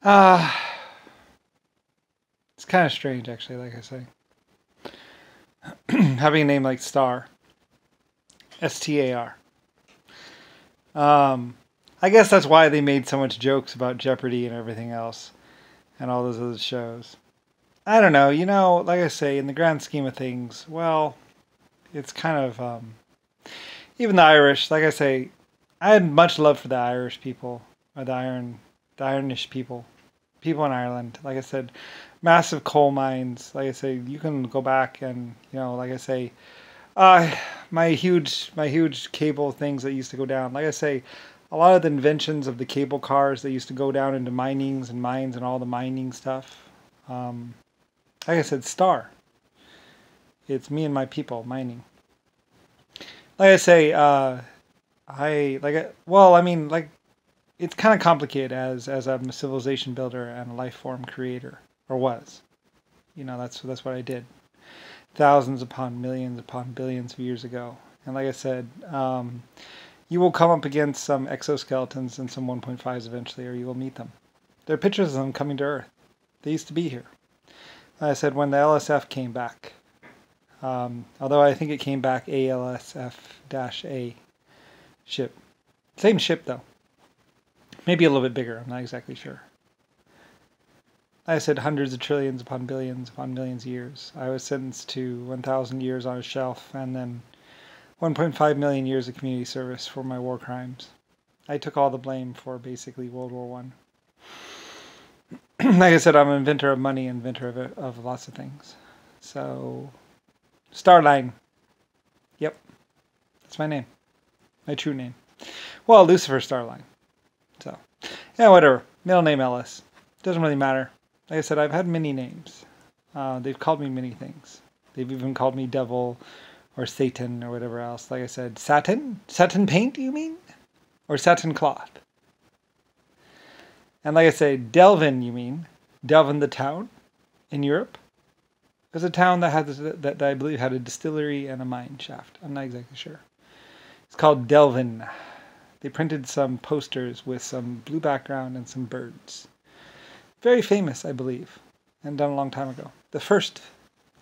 Uh, it's kind of strange, actually, like I say. Having a name like Star. Star. I guess that's why they made so much jokes about Jeopardy and everything else, and all those other shows. I don't know, like I say, in the grand scheme of things, well, it's kind of, even the Irish, like I say, I had much love for the Irish people, or the Ironish people in Ireland. Like I said, massive coal mines. Like I say, you can go back and, like I say, uh, my huge cable things that used to go down. Like I say, a lot of the inventions of the cable cars that used to go down into minings and mines and all the mining stuff. Um, like I said, Star. It's me and my people mining. Like I say, I like it. Well, I mean, like it's kind of complicated as I'm a civilization builder and a life form creator, or was. That's what I did. Thousands upon billions of years ago. And like I said, you will come up against some exoskeletons and some 1.5s eventually, or you will meet them. There are pictures of them coming to Earth. They used to be here. Like I said, when the LSF came back, although I think it came back ALSF-A ship. Same ship, though. Maybe a little bit bigger. I'm not exactly sure. I said hundreds of trillions upon billions upon millions of years. I was sentenced to 1,000 years on a shelf and then 1.5 million years of community service for my war crimes. I took all the blame for basically World War One. Like I said, I'm an inventor of money, inventor of lots of things. So, Starline. Yep, that's my name. My true name. Well, Lucifer Starline. So, yeah, whatever. Middle name Ellis. Doesn't really matter. Like I said, I've had many names. They've called me many things. They've even called me Devil or Satan or whatever else. Like I said, Satin? Satin paint, you mean? Or satin cloth? And like I say, Delvin, you mean? Delvin the town in Europe? There's a town that I believe had a distillery and a mine shaft. I'm not exactly sure. It's called Delvin. They printed some posters with some blue background and some birds. Very famous, I believe, and done a long time ago. The first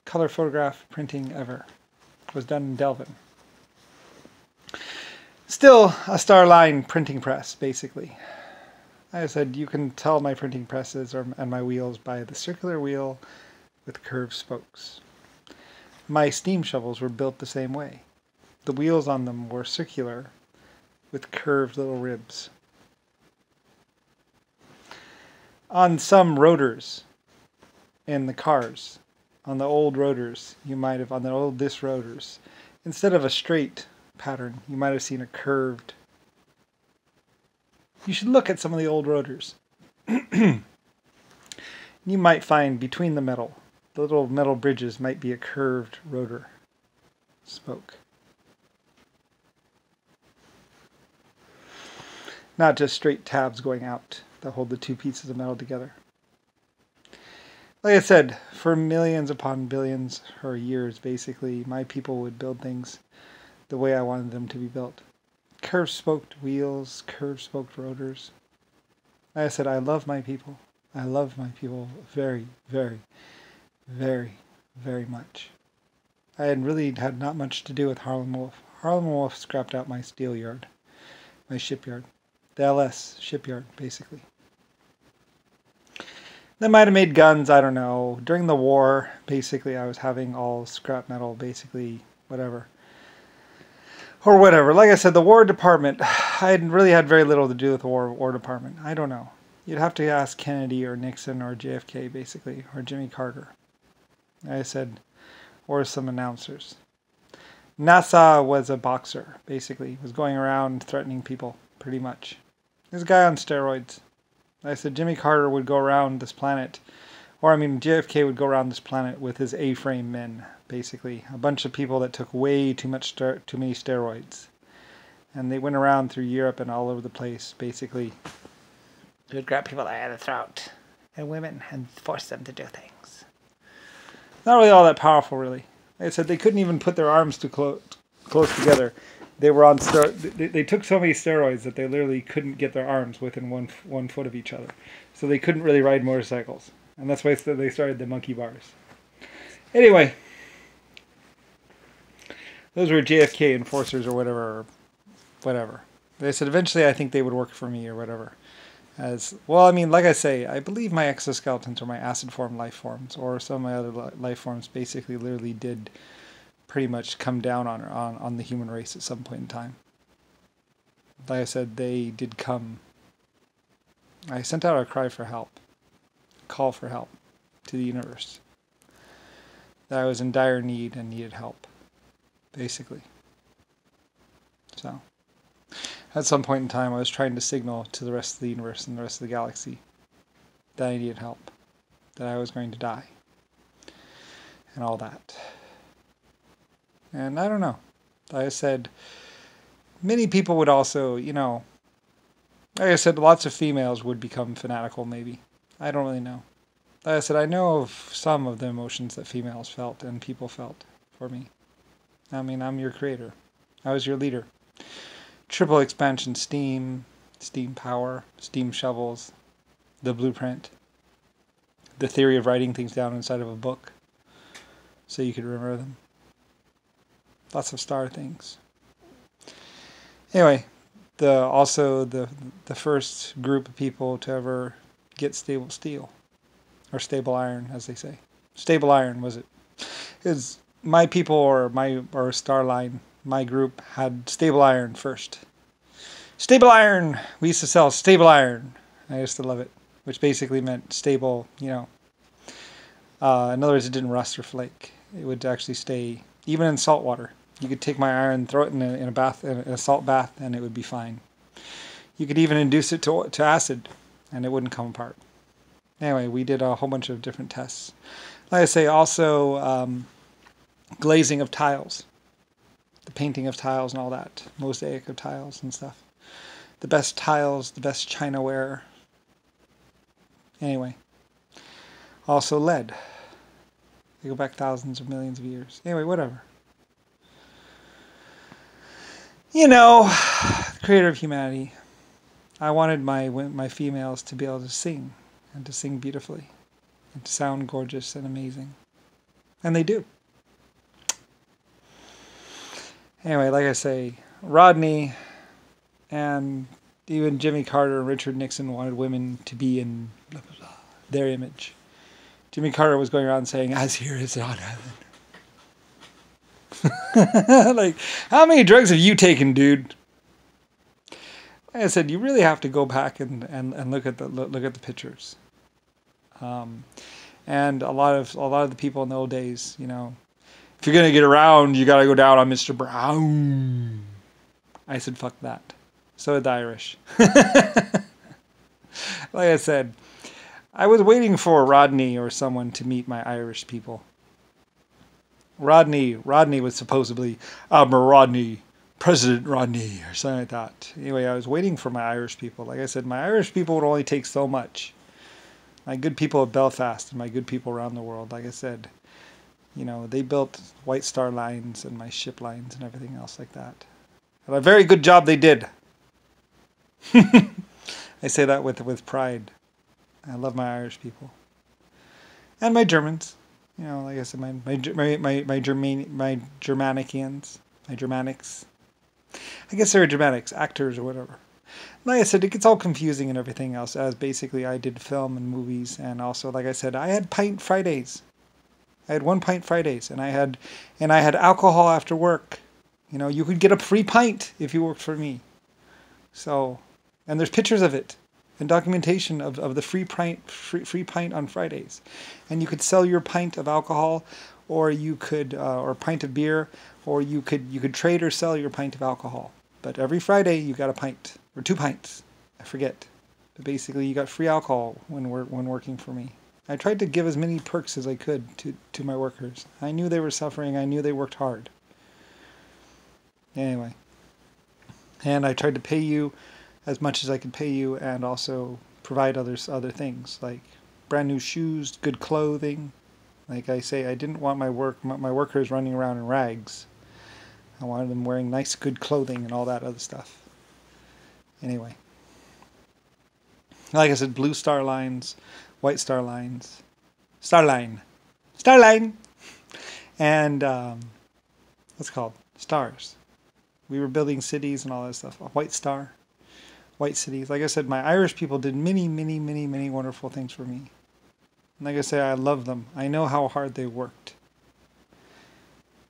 color photograph printing ever was done in Delvin. Still a Starline printing press, basically. Like I said, you can tell my printing presses and my wheels by the circular wheel with curved spokes. My steam shovels were built the same way. The wheels on them were circular with curved little ribs. On some rotors in the cars, on the old rotors, on the old disc rotors, instead of a straight pattern, you might have seen a curved. You should look at some of the old rotors. You might find between the little metal bridges might be a curved rotor spoke. Not just straight tabs going out that hold the two pieces of metal together. Like I said, for millions upon billions or years, basically, my people would build things the way I wanted them to be built. Curved-spoked wheels, curved-spoked rotors. Like I said, I love my people. I love my people very, very, very, very much. I had really had not much to do with Harlem Wolf. Harlem Wolf scrapped out my steel yard, my shipyard. The LS shipyard, basically. They might have made guns, I don't know. During the war, basically, I was having all scrap metal, basically, whatever. Or whatever. Like I said, the War Department, I really had very little to do with the War Department. I don't know. You'd have to ask Kennedy or Nixon or JFK, basically, or Jimmy Carter. Like I said, or some announcers. NASA was a boxer, basically. Was going around threatening people, pretty much. There's a guy on steroids. I said Jimmy Carter would go around this planet, JFK would go around this planet with his A-frame men, basically. A bunch of people that took way too many steroids. And they went around through Europe and all over the place, basically. They would grab people by the throat, and women, and force them to do things. Not really all that powerful, really. Like I said, they couldn't even put their arms too close together they were on they took so many steroids that they literally couldn't get their arms within one foot of each other, so they couldn't really ride motorcycles, and that's why they started the monkey bars. Anyway, those were JFK enforcers or whatever. They said eventually I think they would work for me or whatever. As well, I mean, like I say, I believe my exoskeletons or my acid form life forms or some of my other life forms basically literally did pretty much come down on the human race at some point in time. Like I said, they did come. I sent out a cry for help, a call for help to the universe. That I was in dire need and needed help, basically. So, at some point in time, I was trying to signal to the rest of the universe and the rest of the galaxy that I needed help, that I was going to die, and all that. And I don't know. Like I said, many people would also, you know, like I said, lots of females would become fanatical, maybe. I don't really know. Like I said, I know of some of the emotions that females felt and people felt for me. I mean, I'm your creator. I was your leader. Triple expansion steam, steam power, steam shovels, the blueprint, the theory of writing things down inside of a book so you could remember them. Lots of star things. Anyway, also the first group of people to ever get stable steel, or stable iron, as they say. Stable iron was it? Is my people or Starline, my group had stable iron first. Stable iron. We used to sell stable iron. I used to love it, which basically meant stable. You know, in other words, it didn't rust or flake. It would actually stay even in salt water. You could take my iron, throw it in a salt bath, and it would be fine. You could even induce it to acid, and it wouldn't come apart. Anyway, we did a whole bunch of different tests. Like I say, also glazing of tiles, the painting of tiles and all that, mosaic of tiles and stuff. The best tiles, the best chinaware. Anyway, also lead. They go back thousands of millions of years. Anyway, whatever. You know, the creator of humanity, I wanted my females to be able to sing, and to sing beautifully, and to sound gorgeous and amazing. And they do. Anyway, like I say, Rodney and even Jimmy Carter and Richard Nixon wanted women to be in blah, blah, blah, their image. Jimmy Carter was going around saying, "As here is on heaven." Like, how many drugs have you taken, dude? Like I said, you really have to go back and look at the pictures. And a lot of the people in the old days, you know, if you're gonna get around, you gotta go down on Mr. Brown. I said, fuck that. So did the Irish. Like I said, I was waiting for Rodney or someone to meet my Irish people. Rodney was supposedly Rodney, President Rodney, or something like that. Anyway, I was waiting for my Irish people. Like I said, my Irish people would only take so much. My good people of Belfast and my good people around the world, like I said, you know, they built White Star lines and my ship lines and everything else like that. And a very good job they did. I say that with pride. I love my Irish people. And my Germans. You know, like I said, my Germanicians, my Germanics. I guess they're Germanics, actors or whatever. Like I said, it gets all confusing and everything else, as basically I did film and movies, and also, like I said, I had pint Fridays. I had 1 pint Fridays, and I had alcohol after work. You know, you could get a free pint if you worked for me. So, and there's pictures of it. And documentation of the free pint on Fridays, and you could sell your pint of alcohol, or you could or pint of beer, or you could trade or sell your pint of alcohol. But every Friday you got a pint or 2 pints, I forget. But basically you got free alcohol when working for me. I tried to give as many perks as I could to my workers. I knew they were suffering. I knew they worked hard. Anyway, and I tried to pay you as much as I could pay you, and also provide other things like brand new shoes, good clothing. Like I say, I didn't want my workers running around in rags. I wanted them wearing nice, good clothing and all that other stuff. Anyway. Like I said, blue star lines, white star lines, starline, and what's it called? Stars. We were building cities and all that stuff. A white star, white cities. Like I said, my Irish people did many, many, many, many wonderful things for me. Like I say, I love them. I know how hard they worked.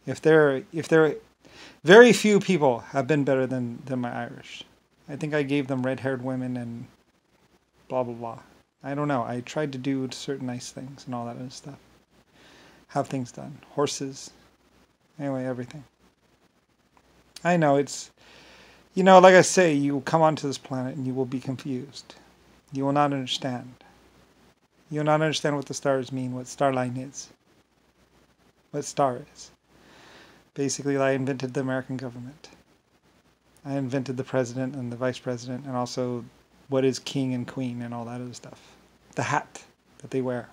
If there, very few people have been better than my Irish. I think I gave them red-haired women and blah, blah, blah. I don't know. I tried to do certain nice things and all that other stuff. Have things done. Horses. Anyway, everything. I know it's, you know, like I say, you will come onto this planet and you will be confused. You will not understand. You will not understand what the stars mean, what starline is. What star is. Basically, I invented the American government. I invented the president and the vice president, and also what is king and queen and all that other stuff. The hat that they wear.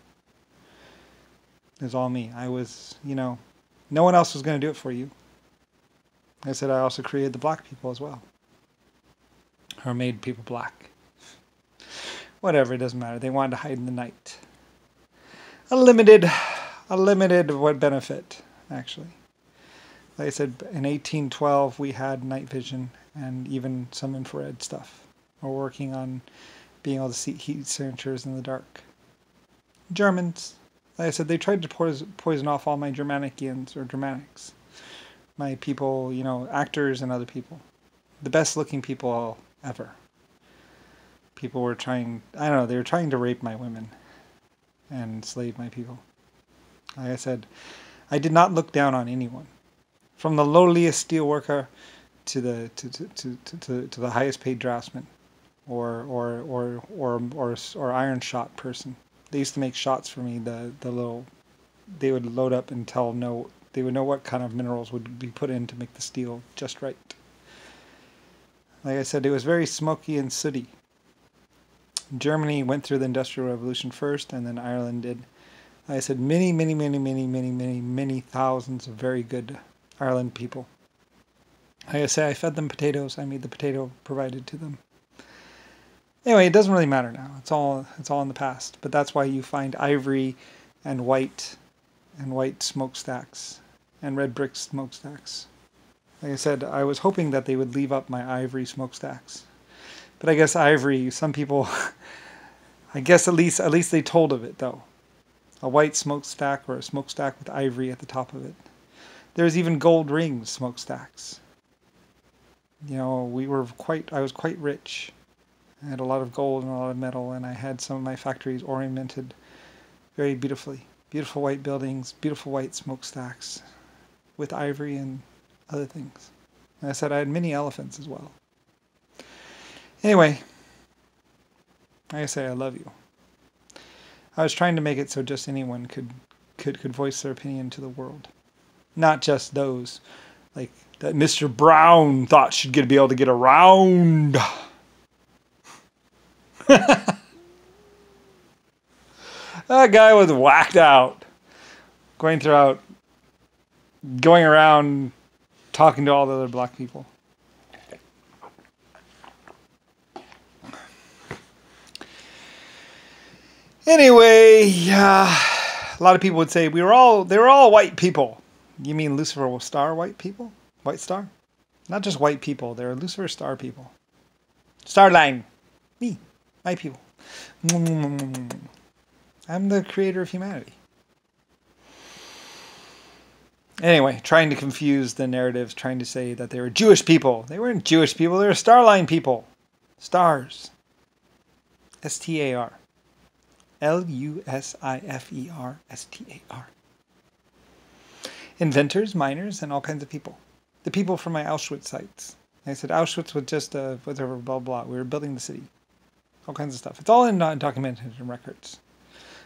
It was all me. I was, you know, no one else was going to do it for you. Like I said, I also created the black people as well. Or made people black. Whatever, it doesn't matter. They wanted to hide in the night. A limited what benefit, actually. Like I said, in 1812 we had night vision and even some infrared stuff. We're working on being able to see heat signatures in the dark. Germans. Like I said, they tried to poison off all my Germanicians or Germanics. My people, you know, actors and other people. The best looking people ever. People were trying, I don't know, they were trying to rape my women and enslave my people. Like I said, I did not look down on anyone. From the lowliest steel worker to the highest paid draftsman or iron shot person. They used to make shots for me, they would load up and they would know what kind of minerals would be put in to make the steel just right. Like I said, it was very smoky and sooty. Germany went through the Industrial Revolution first, and then Ireland did. Like I said, many thousands of very good Ireland people. Like I say, I fed them potatoes. I made the potato provided to them. Anyway, it doesn't really matter now. It's all in the past. But that's why you find ivory and white smokestacks and red brick smokestacks. Like I said, I was hoping that they would leave up my ivory smokestacks. But I guess ivory, some people, I guess at least they told of it though. A white smokestack or a smokestack with ivory at the top of it. There's even gold ring smokestacks. You know, I was quite rich. I had a lot of gold and a lot of metal, and I had some of my factories ornamented very beautifully. Beautiful white buildings, beautiful white smokestacks with ivory and other things. And I said I had many elephants as well. Anyway, like I say, I love you. I was trying to make it so just anyone could voice their opinion to the world. Not just those like that Mr. Brown thought should be able to get around. That guy was whacked out. Going around talking to all the other black people. Anyway, a lot of people would say they were all white people. You mean Lucifer Star white people? White Star? Not just white people, they're Lucifer Star people. Starline. Me. My people. I'm the creator of humanity. Anyway, trying to confuse the narratives, trying to say that they were Jewish people. They weren't Jewish people, they were Starline people. Stars. S-T-A-R. Lucifer Star. Inventors, miners, and all kinds of people. The people from my Auschwitz sites. I said Auschwitz was just whatever, blah, blah. We were building the city. All kinds of stuff. It's all in documented records.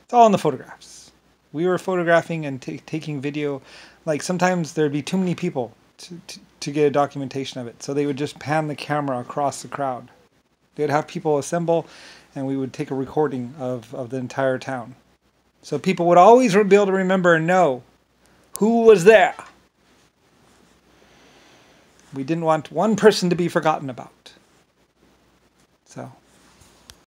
It's all in the photographs. We were photographing and taking video. Like sometimes there'd be too many people to get a documentation of it. So they would just pan the camera across the crowd. They'd have people assemble and we would take a recording of the entire town. So people would always be able to remember and know who was there. We didn't want one person to be forgotten about.